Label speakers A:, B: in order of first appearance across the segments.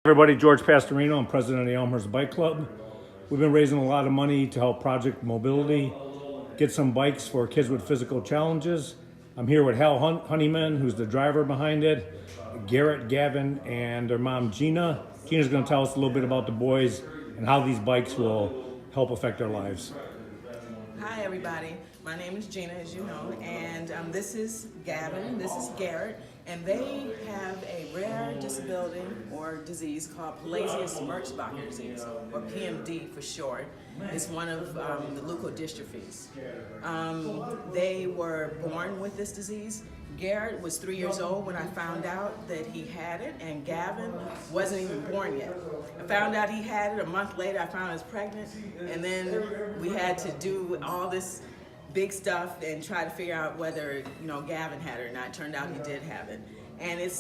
A: Everybody, George Pastorino. I'm president of the Elmhurst Bike Club. We've been raising a lot of money to help Project Mobility get some bikes for kids with physical challenges. I'm here with Hal Honeyman, who's the driver behind it, Garrett, Gavin, and their mom, Gina. Gina's going to tell us a little bit about the boys and how these bikes will help affect their lives.
B: Hi everybody, my name is Gina, as you know, and this is Gavin, this is Garrett, and they have a rare disability or disease called Palazius-Mertzbacher disease, or PMD for short. It's one of the leukodystrophies. They were born with this disease. Garrett was 3 years old when I found out that he had it, and Gavin wasn't even born yet. I found out he had it a month later. I found I was pregnant, and then we had to do all this big stuff and try to figure out whether Gavin had it or not. It turned out he did have it, and it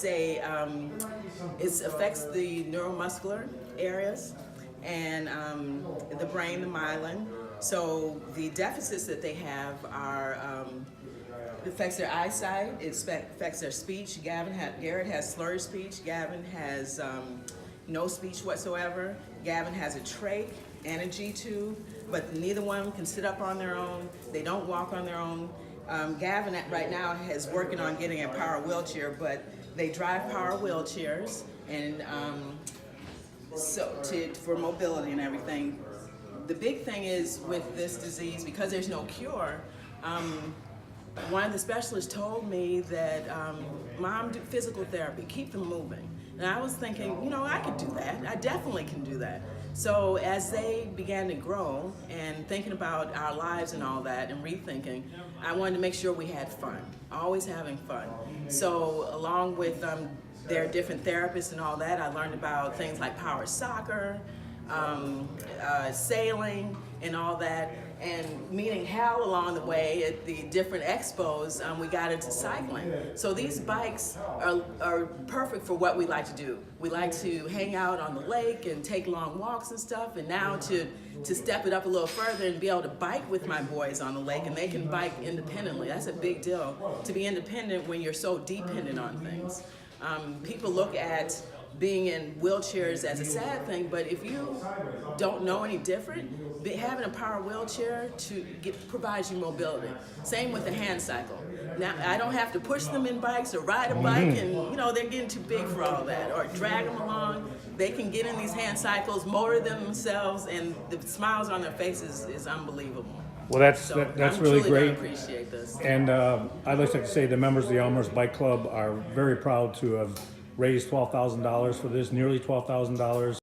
B: affects the neuromuscular areas and the brain, the myelin. So the deficits that they have are. It affects their eyesight, it affects their speech. Garrett has slurred speech, Gavin has no speech whatsoever. Gavin has a trach and a G-tube, but neither one can sit up on their own. They don't walk on their own. Gavin right now is working on getting a power wheelchair, but they drive power wheelchairs, and for mobility and everything. The big thing is with this disease, because there's no cure, one of the specialists told me that, Mom, do physical therapy, keep them moving. And I was thinking, I could do that. I definitely can do that. So as they began to grow and thinking about our lives and all that and rethinking, I wanted to make sure we had fun, always having fun. So along with their different therapists and all that, I learned about things like power soccer, sailing and all that, and meeting Hal along the way at the different expos, we got into cycling. So these bikes are perfect for what we like to do. We like to hang out on the lake and take long walks and stuff, and now to step it up a little further and be able to bike with my boys on the lake, and they can bike independently. That's a big deal, to be independent when you're so dependent on things. People look at being in wheelchairs as a sad thing, but if you don't know any different, having a power wheelchair provides you mobility. Same with the hand cycle. Now, I don't have to push them in bikes or ride a bike, and they're getting too big for all that, or drag them along. They can get in these hand cycles, motor them themselves, and the smiles on their faces is unbelievable.
A: Well, that's
B: I'm
A: really
B: truly
A: great.
B: Appreciate this.
A: And I'd like to say the members of the Elmhurst Bike Club are very proud to have raised $12,000 for this, nearly $12,000.